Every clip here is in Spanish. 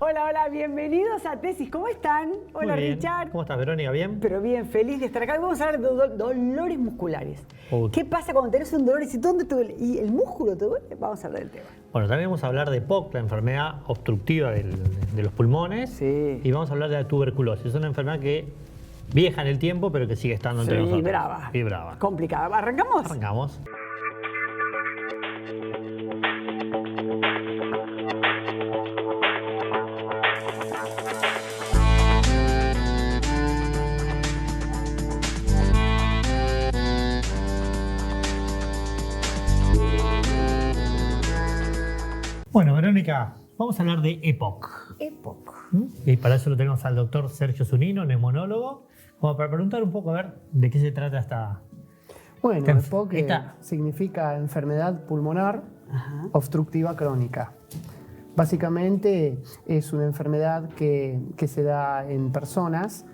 Hola, hola, bienvenidos a Tesis. ¿Cómo están? Hola, Muy bien. Richard. ¿Cómo estás, Verónica? ¿Bien? Pero bien, feliz de estar acá. Vamos a hablar de dolores musculares. Uy. ¿Qué pasa cuando tenés un dolor y dónde te duele? ¿Y el músculo te duele? Vamos a hablar del tema. Bueno, también vamos a hablar de POC, la enfermedad obstructiva de los pulmones. Sí. Y vamos a hablar de la tuberculosis. Es una enfermedad que vieja en el tiempo, pero que sigue estando entre nosotros. Brava. Y brava. Complicada. ¿Arrancamos? Arrancamos. Bueno, Verónica, vamos a hablar de EPOC. EPOC. Y para eso lo tenemos al doctor Sergio Zunino, neumonólogo, como para preguntar un poco a ver de qué se trata esta... Bueno, EPOC esta- significa enfermedad pulmonar Ajá. obstructiva crónica. Básicamente es una enfermedad que se da en personas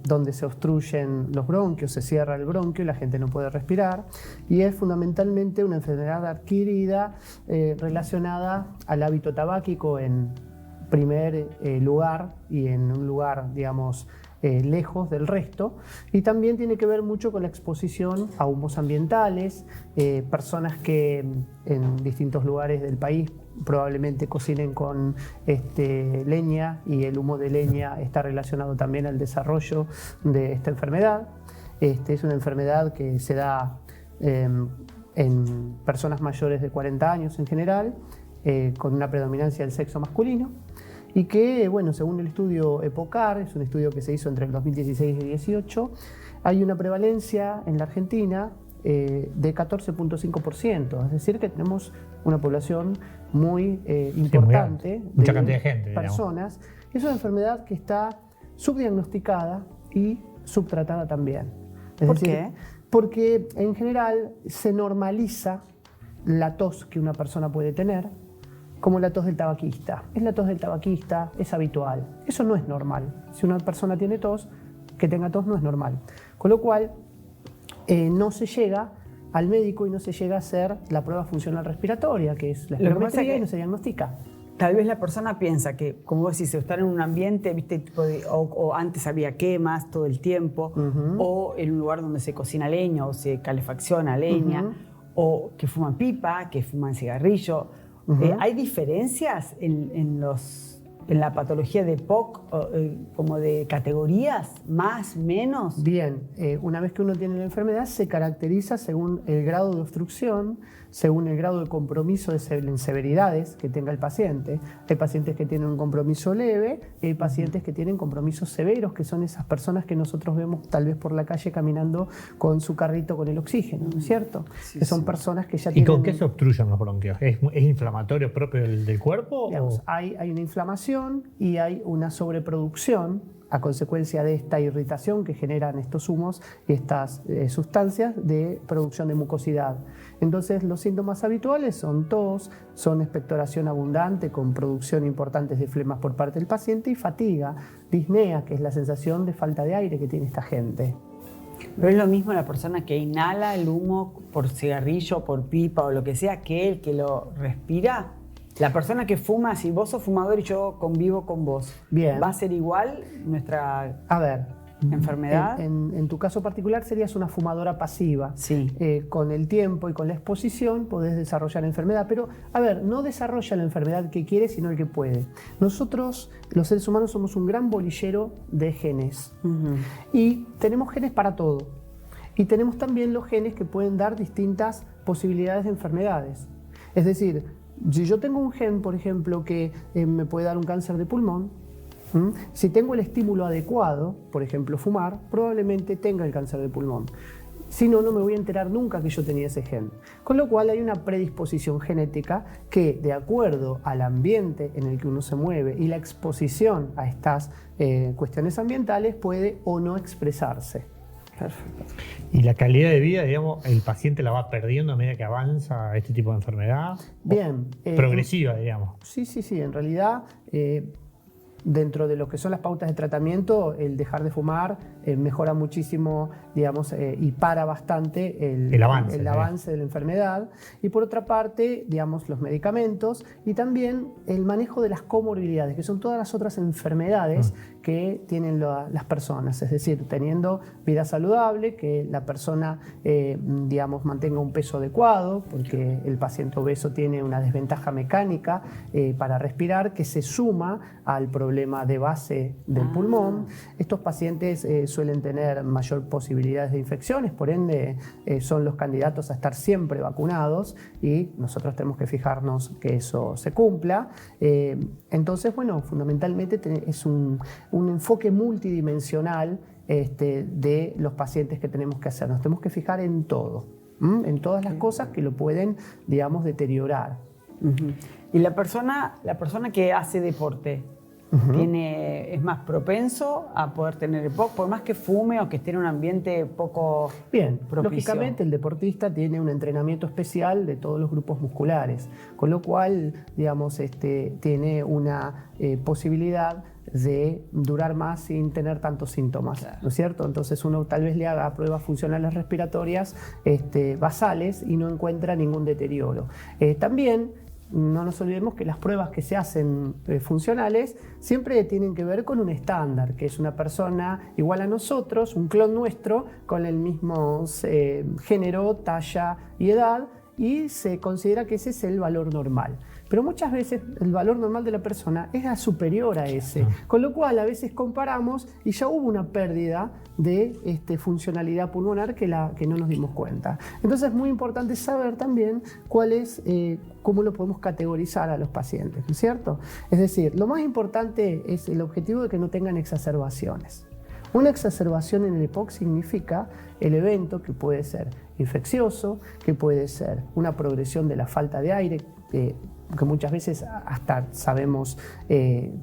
donde se obstruyen los bronquios, se cierra el bronquio y la gente no puede respirar. Y es fundamentalmente una enfermedad adquirida relacionada al hábito tabáquico en primer lugar y en un lugar, digamos, lejos del resto, y también tiene que ver mucho con la exposición a humos ambientales, personas que en distintos lugares del país probablemente cocinen con leña, y el humo de leña está relacionado también al desarrollo de esta enfermedad. Es una enfermedad que se da en personas mayores de 40 años en general, con una predominancia del sexo masculino. Y que, bueno, según el estudio EPOCAR, es un estudio que se hizo entre el 2016 y 2018, hay una prevalencia en la Argentina de 14.5%, es decir, que tenemos una población muy importante, mucha cantidad de gente, personas. Es una enfermedad que está subdiagnosticada y subtratada también. ¿Por qué? Porque en general se normaliza la tos que una persona puede tener como la tos del tabaquista. Es la tos del tabaquista, es habitual. Eso no es normal. Si una persona tiene tos, que tenga tos no es normal. Con lo cual, no se llega al médico y no se llega a hacer la prueba funcional respiratoria, que es la Lo que pasa espirometría, es que y no se diagnostica. Tal vez la persona piensa que, como vos decís, estar en un ambiente, ¿viste? O antes había quemas todo el tiempo, o en un lugar donde se cocina leña o se calefacciona leña, o que fuman pipa, que fuman cigarrillo. ¿Hay diferencias en la patología de POC, como de categorías, más, menos? Bien, una vez que uno tiene la enfermedad, se caracteriza según el grado de obstrucción, según el grado de compromiso en severidades que tenga el paciente. Hay pacientes que tienen un compromiso leve, y hay pacientes que tienen compromisos severos, que son esas personas que nosotros vemos tal vez por la calle caminando con su carrito con el oxígeno, ¿no es cierto? Sí, que son sí. personas que ya ¿Y tienen... con qué se obstruyen los bronquios? ¿Es inflamatorio propio del cuerpo? Digamos, O... hay una inflamación y hay una sobreproducción a consecuencia de esta irritación que generan estos humos y estas sustancias de producción de mucosidad. Entonces, los síntomas habituales son tos, son expectoración abundante con producción importante de flemas por parte del paciente, y fatiga, disnea, que es la sensación de falta de aire que tiene esta gente. Pero es lo mismo la persona que inhala el humo por cigarrillo, por pipa o lo que sea, que el que lo respira. La persona que fuma, si vos sos fumador y yo convivo con vos, Bien. ¿va a ser igual nuestra A ver, enfermedad? en tu caso particular serías una fumadora pasiva. Sí. Con el tiempo y con la exposición podés desarrollar la enfermedad, pero a ver, no desarrolla la enfermedad que quiere, sino el que puede. Nosotros, los seres humanos, somos un gran bolillero de genes. Y tenemos genes para todo. Y tenemos también los genes que pueden dar distintas posibilidades de enfermedades. Es decir, si yo tengo un gen, por ejemplo, que me puede dar un cáncer de pulmón, si tengo el estímulo adecuado, por ejemplo fumar, probablemente tenga el cáncer de pulmón. Si no, no me voy a enterar nunca que yo tenía ese gen. Con lo cual hay una predisposición genética que, de acuerdo al ambiente en el que uno se mueve y la exposición a estas cuestiones ambientales, puede o no expresarse. Perfecto. ¿Y la calidad de vida, digamos, el paciente la va perdiendo a medida que avanza este tipo de enfermedad? Bien. Progresiva, digamos. Sí. En realidad, dentro de lo que son las pautas de tratamiento, el dejar de fumar mejora muchísimo, digamos, y para bastante el avance de la enfermedad. Y por otra parte, digamos, los medicamentos y también el manejo de las comorbilidades, que son todas las otras enfermedades que tienen las personas. Es decir, teniendo vida saludable, que la persona, digamos, mantenga un peso adecuado, porque el paciente obeso tiene una desventaja mecánica para respirar, que se suma al problema de base del pulmón. Estos pacientes suelen tener mayor posibilidades de infecciones, por ende son los candidatos a estar siempre vacunados y nosotros tenemos que fijarnos que eso se cumpla. Entonces, bueno, fundamentalmente es un enfoque multidimensional de los pacientes que tenemos que hacer. Nos tenemos que fijar en todo, en todas las cosas que lo pueden, digamos, deteriorar. Y la persona que hace deporte, ¿es más propenso a poder tener EPOC, por más que fume o que esté en un ambiente poco propicio? Lógicamente el deportista tiene un entrenamiento especial de todos los grupos musculares, con lo cual, digamos, tiene una posibilidad de durar más sin tener tantos síntomas, claro, ¿no es cierto? Entonces uno tal vez le haga pruebas funcionales respiratorias basales y no encuentra ningún deterioro. También no nos olvidemos que las pruebas que se hacen funcionales siempre tienen que ver con un estándar, que es una persona igual a nosotros, un clon nuestro, con el mismo género, talla y edad, y se considera que ese es el valor normal. Pero muchas veces el valor normal de la persona es superior a ese, con lo cual a veces comparamos y ya hubo una pérdida de funcionalidad pulmonar que no nos dimos cuenta. Entonces es muy importante saber también cómo lo podemos categorizar a los pacientes, ¿no es cierto? Es decir, lo más importante es el objetivo de que no tengan exacerbaciones. Una exacerbación en el EPOC significa el evento que puede ser infeccioso, que puede ser una progresión de la falta de aire, que muchas veces hasta sabemos,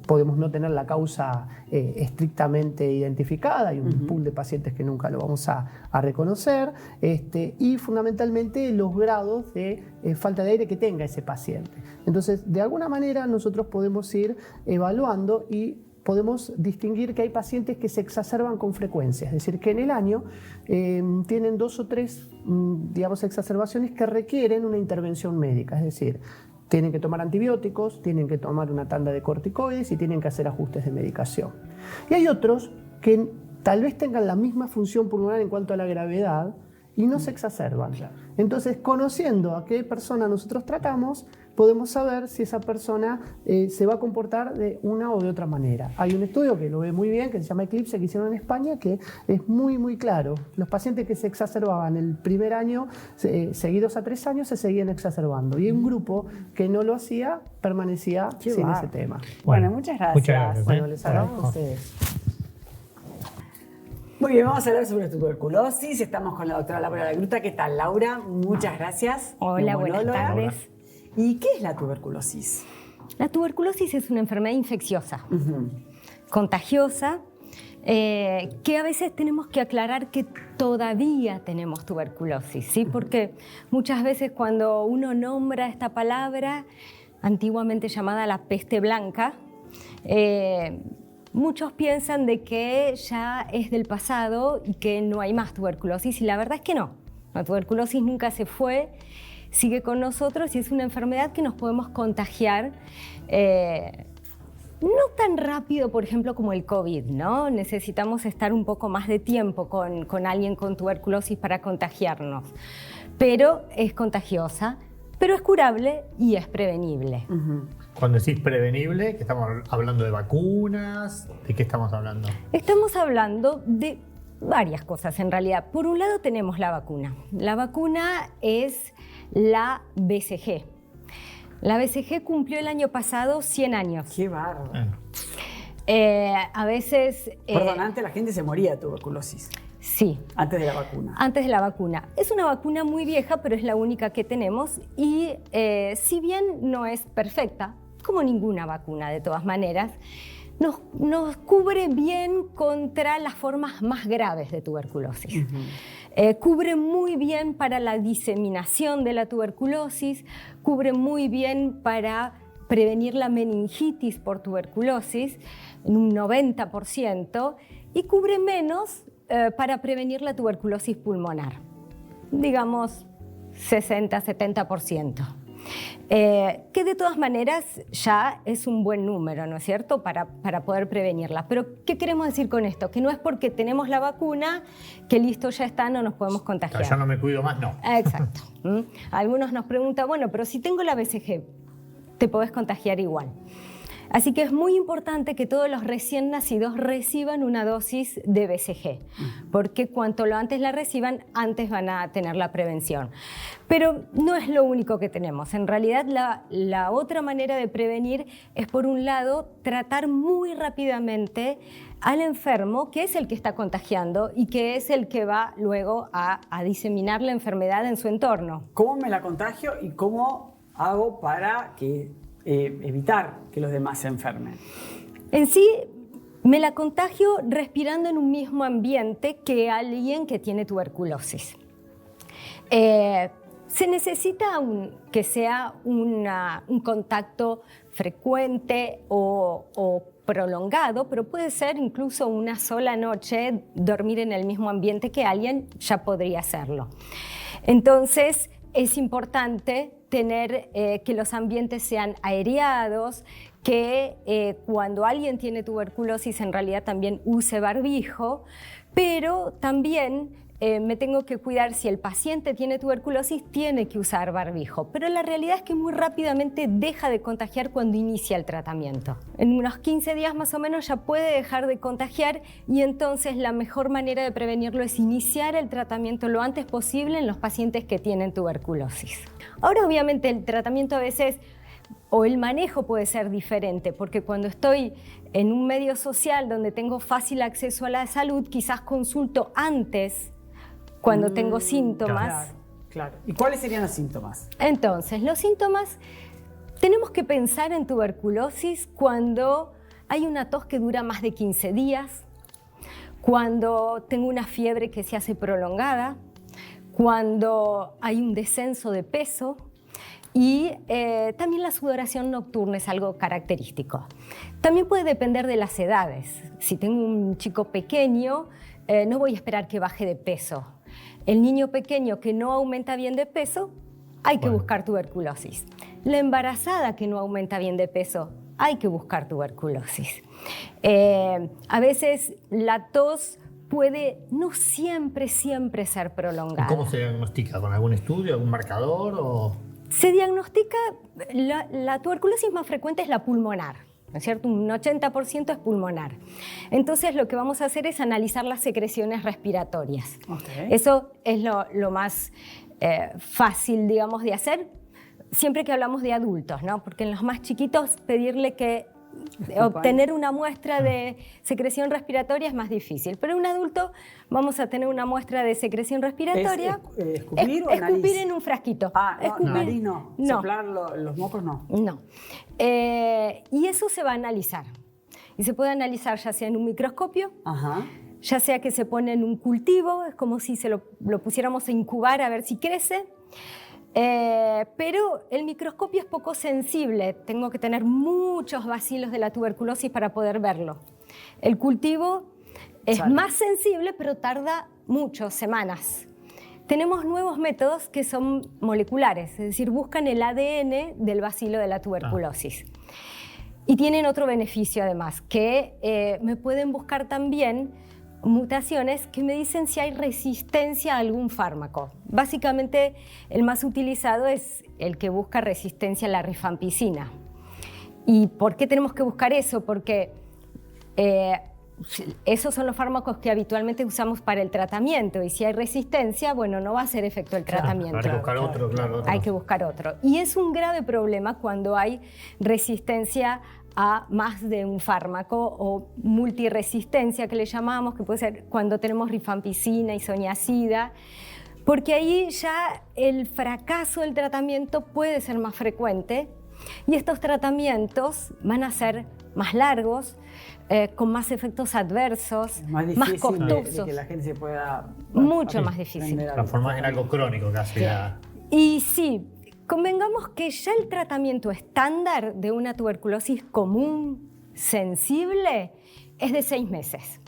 podemos no tener la causa estrictamente identificada, hay un pool de pacientes que nunca lo vamos a reconocer, y fundamentalmente los grados de falta de aire que tenga ese paciente. Entonces, de alguna manera nosotros podemos ir evaluando y podemos distinguir que hay pacientes que se exacerban con frecuencia, es decir, que en el año tienen 2 o 3, digamos, exacerbaciones que requieren una intervención médica, es decir, tienen que tomar antibióticos, tienen que tomar una tanda de corticoides y tienen que hacer ajustes de medicación. Y hay otros que tal vez tengan la misma función pulmonar en cuanto a la gravedad y no se exacerban. Entonces, conociendo a qué persona nosotros tratamos, podemos saber si esa persona se va a comportar de una o de otra manera. Hay un estudio que lo ve muy bien, que se llama Eclipse, que hicieron en España, que es muy, muy claro. Los pacientes que se exacerbaban el primer año, seguidos a 3 años, se seguían exacerbando. Y un grupo que no lo hacía, permanecía sin ese tema. Bueno, muchas gracias. Muchas gracias. Bueno, les agradezco a ustedes. Muy bien, vamos a hablar sobre tuberculosis. Estamos con la doctora Laura Lagruta. ¿Qué tal, Laura? Muchas gracias. Hola, buenas tardes. ¿Y qué es la tuberculosis? La tuberculosis es una enfermedad infecciosa, contagiosa, que a veces tenemos que aclarar que todavía tenemos tuberculosis, ¿sí? Porque muchas veces cuando uno nombra esta palabra, antiguamente llamada la peste blanca, muchos piensan de que ya es del pasado y que no hay más tuberculosis, y la verdad es que no. La tuberculosis nunca se fue, sigue con nosotros y es una enfermedad que nos podemos contagiar no tan rápido, por ejemplo, como el COVID, ¿no? Necesitamos estar un poco más de tiempo con alguien con tuberculosis para contagiarnos. Pero es contagiosa, pero es curable y es prevenible. Cuando decís prevenible, ¿que estamos hablando de vacunas? ¿De qué estamos hablando? Estamos hablando de varias cosas en realidad. Por un lado tenemos la vacuna. La vacuna es la BCG. La BCG cumplió el año pasado 100 años. ¡Qué bárbaro! A veces... Perdón, antes la gente se moría de tuberculosis. Sí. Antes de la vacuna. Antes de la vacuna. Es una vacuna muy vieja, pero es la única que tenemos y si bien no es perfecta, como ninguna vacuna de todas maneras, nos cubre bien contra las formas más graves de tuberculosis. Cubre muy bien para la diseminación de la tuberculosis, cubre muy bien para prevenir la meningitis por tuberculosis en un 90% y cubre menos para prevenir la tuberculosis pulmonar, digamos 60-70%. Que de todas maneras ya es un buen número, ¿no es cierto?, para poder prevenirla. Pero, ¿qué queremos decir con esto? Que no es porque tenemos la vacuna que listo, ya está, no nos podemos contagiar. Ya no me cuido más, no. Exacto. Algunos nos preguntan, bueno, pero si tengo la BCG, te podés contagiar igual. Así que es muy importante que todos los recién nacidos reciban una dosis de BCG, porque cuanto lo antes la reciban, antes van a tener la prevención. Pero no es lo único que tenemos. En realidad, la otra manera de prevenir es, por un lado, tratar muy rápidamente al enfermo, que es el que está contagiando y que es el que va luego a diseminar la enfermedad en su entorno. ¿Cómo me la contagio y cómo hago para evitar que los demás se enfermen? En sí, me la contagio respirando en un mismo ambiente que alguien que tiene tuberculosis. Se necesita que sea un contacto frecuente o prolongado, pero puede ser incluso una sola noche dormir en el mismo ambiente que alguien, ya podría hacerlo. Entonces, es importante tener que los ambientes sean aireados, que cuando alguien tiene tuberculosis en realidad también use barbijo, pero también me tengo que cuidar, si el paciente tiene tuberculosis, tiene que usar barbijo. Pero la realidad es que muy rápidamente deja de contagiar cuando inicia el tratamiento. En unos 15 días más o menos ya puede dejar de contagiar y entonces la mejor manera de prevenirlo es iniciar el tratamiento lo antes posible en los pacientes que tienen tuberculosis. Ahora, obviamente, el tratamiento a veces o el manejo puede ser diferente, porque cuando estoy en un medio social donde tengo fácil acceso a la salud, quizás consulto antes cuando tengo síntomas. Claro. ¿Y cuáles serían los síntomas? Entonces, los síntomas, tenemos que pensar en tuberculosis cuando hay una tos que dura más de 15 días, cuando tengo una fiebre que se hace prolongada, cuando hay un descenso de peso y también la sudoración nocturna es algo característico. También puede depender de las edades. Si tengo un chico pequeño, no voy a esperar que baje de peso. El niño pequeño que no aumenta bien de peso, hay que buscar tuberculosis. La embarazada que no aumenta bien de peso, hay que buscar tuberculosis. A veces la tos puede no siempre ser prolongada. ¿Cómo se diagnostica? ¿Con algún estudio, algún marcador o...? Se diagnostica, la tuberculosis más frecuente es la pulmonar, ¿no es cierto? Un 80% es pulmonar. Entonces lo que vamos a hacer es analizar las secreciones respiratorias. Okay. Eso es lo más fácil, digamos, de hacer, siempre que hablamos de adultos, ¿no? Porque en los más chiquitos pedirle que obtener una muestra de secreción respiratoria es más difícil, pero en un adulto vamos a tener una muestra de secreción respiratoria. ¿Escupir o nariz? Escupir en un frasquito. Nariz no. Soplar los mocos no. No. Y eso se va a analizar. Y se puede analizar ya sea en un microscopio, ya sea que se pone en un cultivo, es como si se lo pusiéramos a incubar a ver si crece. Pero el microscopio es poco sensible, tengo que tener muchos bacilos de la tuberculosis para poder verlo. El cultivo es más sensible, pero tarda mucho, semanas. Tenemos nuevos métodos que son moleculares, es decir, buscan el ADN del bacilo de la tuberculosis. Y tienen otro beneficio además, que me pueden buscar también mutaciones que me dicen si hay resistencia a algún fármaco. Básicamente, el más utilizado es el que busca resistencia a la rifampicina. ¿Y por qué tenemos que buscar eso? Porque esos son los fármacos que habitualmente usamos para el tratamiento, y si hay resistencia, bueno, no va a hacer efecto el tratamiento. Hay que buscar otro, claro. Hay que buscar otro. Y es un grave problema cuando hay resistencia a más de un fármaco o multiresistencia, que le llamamos, que puede ser cuando tenemos rifampicina, isoniazida, porque ahí ya el fracaso del tratamiento puede ser más frecuente y estos tratamientos van a ser más largos, con más efectos adversos, más costosos. De que la gente se pueda... Mucho más difícil. Transformar en algo crónico casi. Y sí, convengamos que ya el tratamiento estándar de una tuberculosis común, sensible, es de 6 meses.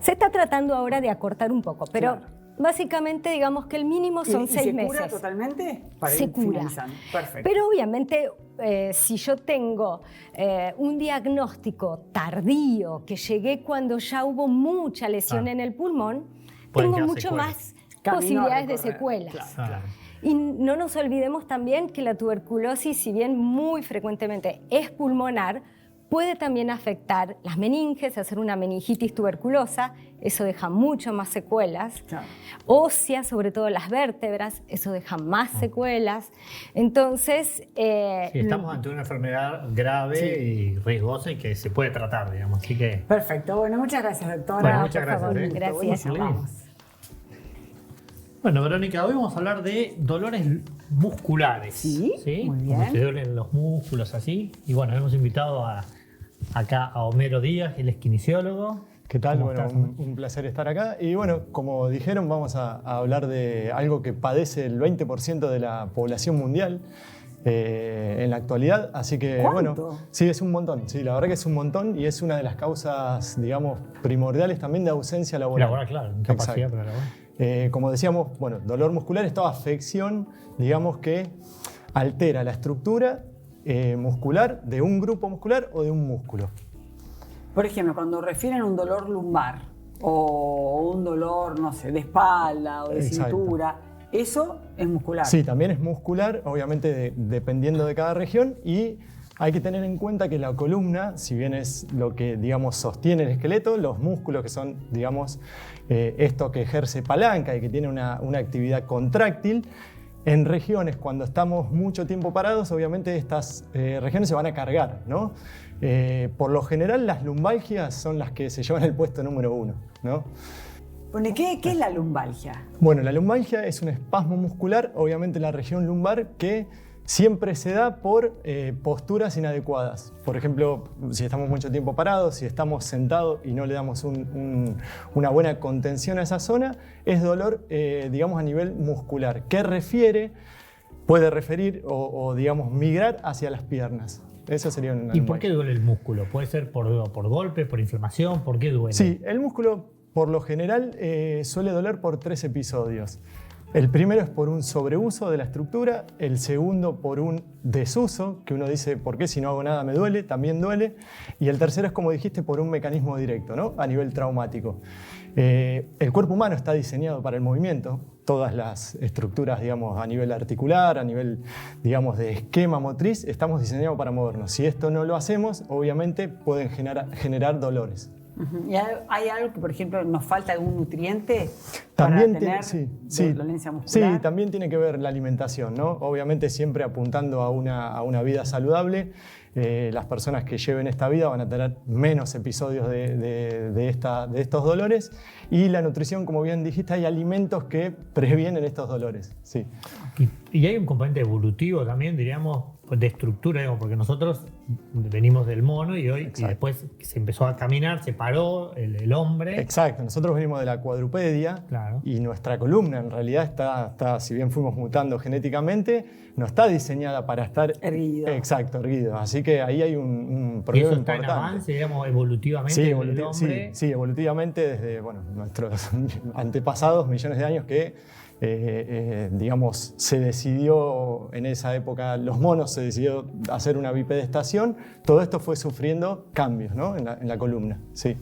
Se está tratando ahora de acortar un poco, pero básicamente digamos que el mínimo son 6 meses. ¿Se cura totalmente? Se cura. Perfecto. Pero obviamente si yo tengo un diagnóstico tardío, que llegué cuando ya hubo mucha lesión en el pulmón, tengo mucho más posibilidades de secuelas. Claro. Y no nos olvidemos también que la tuberculosis, si bien muy frecuentemente es pulmonar, puede también afectar las meninges, hacer una meningitis tuberculosa, eso deja mucho más secuelas. Claro. Óseas, sobre todo las vértebras, eso deja más secuelas. Entonces... Sí, estamos ante una enfermedad grave y riesgosa y que se puede tratar, digamos. Así que... Perfecto. Bueno, muchas gracias, doctora. Bueno, muchas por favor, gracias. gracias. Buenísimo, vamos. Bueno, Verónica, hoy vamos a hablar de dolores musculares. Sí, muy bien. Cuando te duelen los músculos así. Y bueno, hemos invitado acá a Homero Díaz, él es kinesiólogo. ¿Qué tal? ¿Cómo Bueno, estás? un placer estar acá. Y bueno, como dijeron, vamos a hablar de algo que padece el 20% de la población mundial en la actualidad. Así que, ¿Cuánto? bueno, sí, es un montón. Sí, la verdad que es un montón y es una de las causas, digamos, primordiales también de ausencia laboral. Laboral, claro, incapacidad Exacto. para laborar. Como decíamos, bueno, dolor muscular es toda afección, digamos, que altera la estructura muscular de un grupo muscular o de un músculo. Por ejemplo, cuando refieren a un dolor lumbar o un dolor, no sé, de espalda o de Exacto. cintura, eso es muscular. Sí, también es muscular, obviamente dependiendo de cada región, y hay que tener en cuenta que la columna, si bien es lo que, digamos, sostiene el esqueleto, los músculos que son, digamos, esto que ejerce palanca y que tiene una actividad contráctil, en regiones cuando estamos mucho tiempo parados, obviamente estas regiones se van a cargar, ¿no? Por lo general las lumbalgias son las que se llevan el puesto número 1, ¿no? Bueno, ¿qué es la lumbalgia? Bueno, la lumbalgia es un espasmo muscular, obviamente en la región lumbar, que siempre se da por posturas inadecuadas. Por ejemplo, si estamos mucho tiempo parados, si estamos sentados y no le damos una buena contención a esa zona, es dolor, digamos, a nivel muscular, que puede referir o, digamos, migrar hacia las piernas. Eso sería una ¿Y por qué duele el músculo? ¿Puede ser por golpe, por inflamación? ¿Por qué duele? Sí, el músculo por lo general suele doler por 3 episodios. El primero es por un sobreuso de la estructura, el segundo por un desuso, que uno dice, ¿por qué si no hago nada me duele? También duele. Y el tercero es, como dijiste, por un mecanismo directo, ¿no? A nivel traumático. El cuerpo humano está diseñado para el movimiento, todas las estructuras, digamos, a nivel articular, a nivel, digamos, de esquema motriz, estamos diseñados para movernos. Si esto no lo hacemos, obviamente pueden generar dolores. ¿Y hay algo que, por ejemplo, nos falta algún nutriente También para tener dolencia muscular? Sí, también tiene que ver la alimentación, ¿no? Obviamente siempre apuntando a una vida saludable. Las personas que lleven esta vida van a tener menos episodios de estos dolores. Y la nutrición, como bien dijiste, hay alimentos que previenen estos dolores. Sí. Y hay un componente evolutivo también, diríamos, de estructura, digamos, porque nosotros venimos del mono y después se empezó a caminar, se paró el hombre. Exacto, nosotros venimos de la cuadrupedia, claro. Y nuestra columna en realidad está, si bien fuimos mutando genéticamente, no está diseñada para estar erguido. Exacto, erguido. Así que ahí hay un problema ¿Y eso está importante. en avance, digamos, evolutivamente Sí, del hombre? sí, evolutivamente desde nuestros antepasados, millones de años que digamos, se decidió en esa época, los monos se decidió hacer una bipedestación. Todo esto fue sufriendo cambios, ¿no? en la columna. Sí.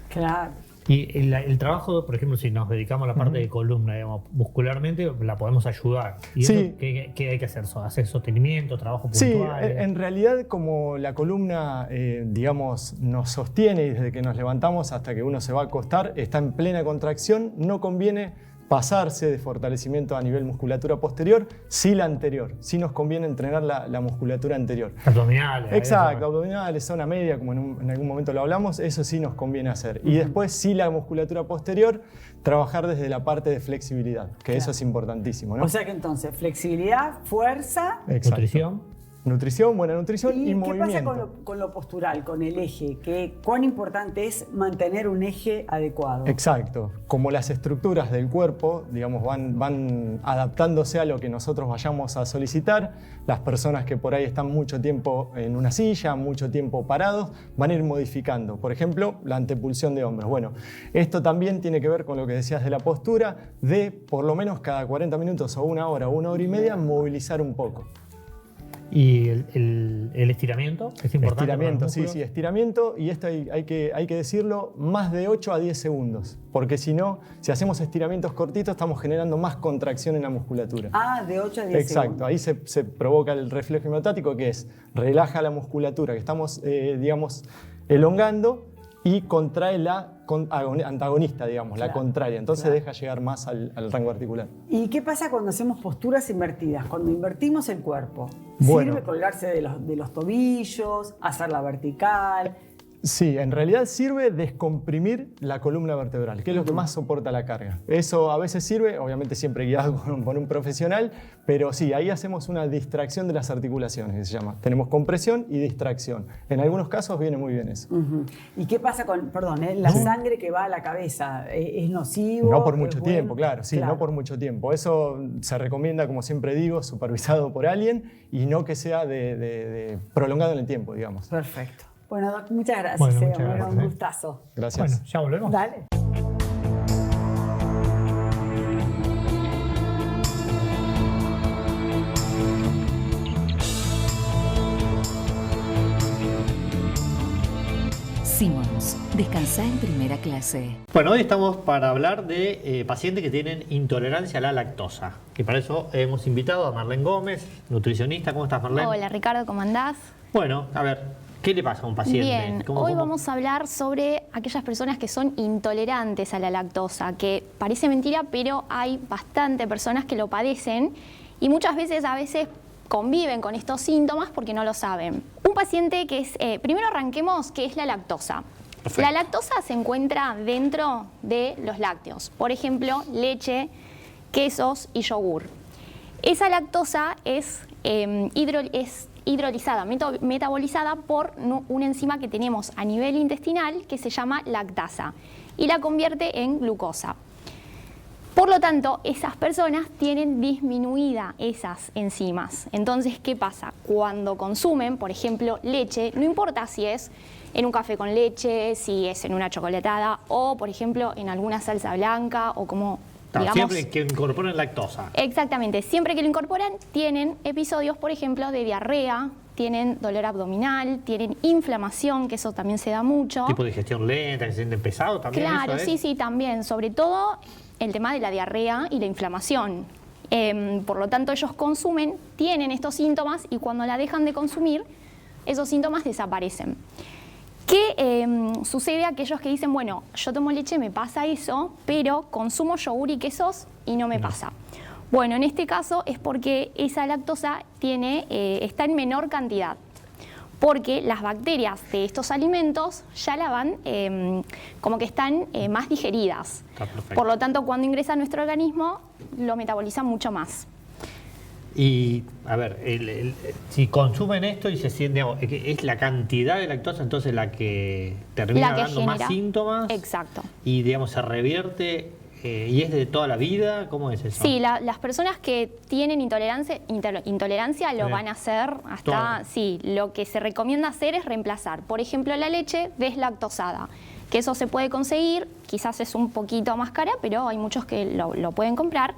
Claro. Y el trabajo, por ejemplo, si nos dedicamos a la parte de columna, digamos, muscularmente, la podemos ayudar. ¿Y sí. eso qué hay que hacer? ¿Hacer sostenimiento, trabajo puntual? Sí, en realidad como la columna, digamos, nos sostiene y desde que nos levantamos hasta que uno se va a acostar, está en plena contracción, no conviene pasarse de fortalecimiento a nivel musculatura posterior, sí la anterior. Sí nos conviene entrenar la musculatura anterior. Abdominales. Exacto, abdominales, zona media, como en algún momento lo hablamos, eso sí nos conviene hacer. Y después sí la musculatura posterior, trabajar desde la parte de flexibilidad, que eso es importantísimo, ¿no? O sea que entonces, flexibilidad, fuerza, Exacto. Nutrición. Nutrición, buena nutrición y qué movimiento. pasa con lo postural, con el eje? ¿Cuán importante es mantener un eje adecuado? Exacto. Como las estructuras del cuerpo, digamos, van adaptándose a lo que nosotros vayamos a solicitar, las personas que por ahí están mucho tiempo en una silla, mucho tiempo parados, van a ir modificando. Por ejemplo, la antepulsión de hombros. Bueno, esto también tiene que ver con lo que decías de la postura, de por lo menos cada 40 minutos o una hora y media, movilizar un poco. ¿Y el estiramiento? ¿Es importante? Estiramiento, sí, estiramiento. Y esto hay que decirlo, más de 8 a 10 segundos. Porque si no, si hacemos estiramientos cortitos, estamos generando más contracción en la musculatura. De 8 a 10 Exacto, segundos. ahí se provoca el reflejo hemiotático, que es relaja la musculatura que estamos, digamos, elongando y contrae la antagonista, digamos, la contraria. Entonces deja llegar más al rango articular. ¿Y qué pasa cuando hacemos posturas invertidas? Cuando invertimos el cuerpo. Bueno. ¿Sirve colgarse de los tobillos, hacerla vertical? Sí, en realidad sirve descomprimir la columna vertebral, que es lo que más soporta la carga. Eso a veces sirve, obviamente siempre guiado por un profesional, pero sí, ahí hacemos una distracción de las articulaciones, que se llama. Tenemos compresión y distracción. En algunos casos viene muy bien eso. ¿Y qué pasa con, la sangre que va a la cabeza? ¿Es nocivo? No por mucho tiempo, bueno? claro, sí, no por mucho tiempo. Eso se recomienda, como siempre digo, supervisado por alguien y no que sea de prolongado en el tiempo, digamos. Perfecto. Bueno, Doc, muchas gracias. Bueno, muchas Bueno, gracias. un gustazo. Gracias. Bueno, ya volvemos. Dale. Simmons, descansa en primera clase. Bueno, hoy estamos para hablar de pacientes que tienen intolerancia a la lactosa. Y para eso hemos invitado a Marlene Gómez, nutricionista. ¿Cómo estás, Marlene? Hola Ricardo, ¿cómo andás? Bueno, a ver, ¿qué le pasa a un paciente? Bien, hoy vamos a hablar sobre aquellas personas que son intolerantes a la lactosa, que parece mentira, pero hay bastante personas que lo padecen y muchas veces conviven con estos síntomas porque no lo saben. Un paciente que es, primero arranquemos, ¿qué es la lactosa? Perfecto. La lactosa se encuentra dentro de los lácteos, por ejemplo, leche, quesos y yogur. Esa lactosa es hidrolizada, metabolizada por una enzima que tenemos a nivel intestinal que se llama lactasa y la convierte en glucosa. Por lo tanto, esas personas tienen disminuida esas enzimas. Entonces, ¿qué pasa? Cuando consumen, por ejemplo, leche, no importa si es en un café con leche, si es en una chocolatada o, por ejemplo, en alguna salsa blanca o como, digamos... Siempre que incorporen lactosa. Exactamente. Siempre que lo incorporan, tienen episodios, por ejemplo, de diarrea, tienen dolor abdominal, tienen inflamación, que eso también se da mucho. Tipo de digestión lenta, que se sienten pesados también. Claro, eso, sí, sí, también. Sobre todo el tema de la diarrea y la inflamación. Por lo tanto, ellos consumen, tienen estos síntomas y cuando la dejan de consumir, esos síntomas desaparecen. ¿Qué sucede a aquellos que dicen, bueno, yo tomo leche, me pasa eso, pero consumo yogur y quesos y no me pasa? Bueno, en este caso es porque esa lactosa está en menor cantidad, porque las bacterias de estos alimentos ya la van, como que están más digeridas. Por lo tanto, cuando ingresa a nuestro organismo, lo metaboliza mucho más. Y, a ver, si consumen esto y se sienten, es la cantidad de lactosa entonces la que termina dando genera más síntomas. Exacto. Y, digamos, se revierte. ¿Y es de toda la vida? ¿Cómo es eso? Sí, las personas que tienen intolerancia lo van a hacer hasta... Sí, lo que se recomienda hacer es reemplazar, por ejemplo, la leche deslactosada, que eso se puede conseguir, quizás es un poquito más cara, pero hay muchos que lo pueden comprar.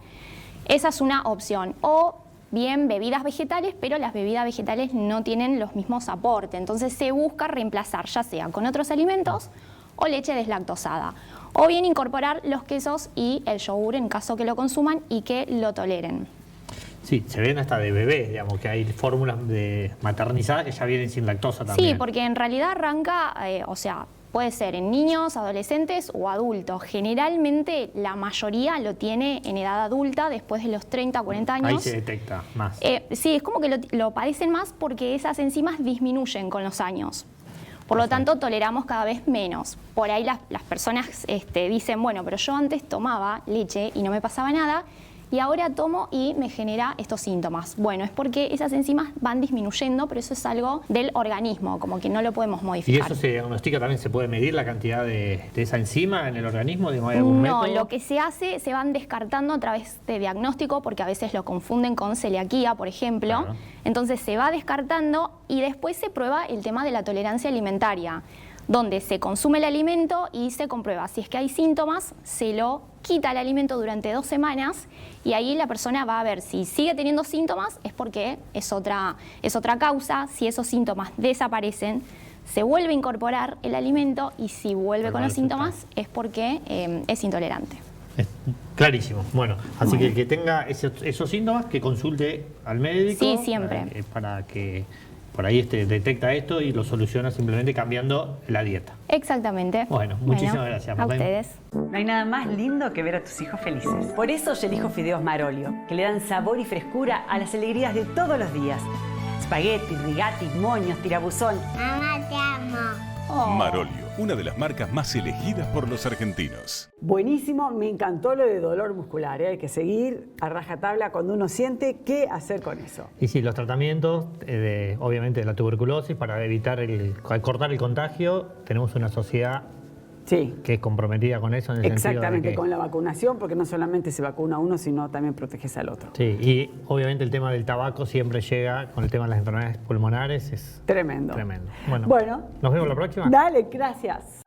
Esa es una opción. O bien bebidas vegetales, pero las bebidas vegetales no tienen los mismos aportes, entonces se busca reemplazar, ya sea con otros alimentos o leche deslactosada. O bien incorporar los quesos y el yogur en caso que lo consuman y que lo toleren. Sí, se ven hasta de bebés, digamos, que hay fórmulas maternizadas que ya vienen sin lactosa también. Sí, porque en realidad arranca, puede ser en niños, adolescentes o adultos. Generalmente la mayoría lo tiene en edad adulta, después de los 30, 40 años. Ahí se detecta más. Sí, es como que lo padecen más porque esas enzimas disminuyen con los años. Por lo tanto, toleramos cada vez menos. Por ahí las personas dicen, bueno, pero yo antes tomaba leche y no me pasaba nada, y ahora tomo y me genera estos síntomas. Bueno, es porque esas enzimas van disminuyendo, pero eso es algo del organismo, como que no lo podemos ¿Y modificar. eso se diagnostica también? ¿Se puede medir la cantidad de esa enzima en el organismo? Digamos, ¿hay algún No, método? lo que se hace, se van descartando a través de diagnóstico, porque a veces lo confunden con celiaquía, por ejemplo. Claro. Entonces se va descartando y después se prueba el tema de la tolerancia alimentaria, donde se consume el alimento y se comprueba si es que hay síntomas, se lo quita el alimento durante 2 semanas y ahí la persona va a ver si sigue teniendo síntomas, es porque es otra causa. Si esos síntomas desaparecen, se vuelve a incorporar el alimento y si vuelve con los síntomas es porque es intolerante. Es clarísimo. Bueno, así que el que tenga esos síntomas, que consulte al médico. Sí, siempre. Para que por ahí detecta esto y lo soluciona simplemente cambiando la dieta. Exactamente. Bueno, muchísimas gracias, A Marlene. ustedes. No hay nada más lindo que ver a tus hijos felices. Por eso yo elijo fideos Marolio, que le dan sabor y frescura a las alegrías de todos los días. Spaghetti, rigati, moños, tirabuzón. Mamá, te amo. Marolio, una de las marcas más elegidas por los argentinos. Buenísimo, me encantó lo de dolor muscular. Hay que seguir a rajatabla cuando uno siente qué hacer con eso. Y sí, los tratamientos, obviamente, de la tuberculosis, para evitar cortar el contagio, tenemos una sociedad Sí, que es comprometida con eso en el sentido de exactamente, que... con la vacunación, porque no solamente se vacuna uno, sino también proteges al otro. Sí, y obviamente el tema del tabaco siempre llega con el tema de las enfermedades pulmonares, es Tremendo. tremendo. Bueno, ¿nos vemos la próxima? Dale, gracias.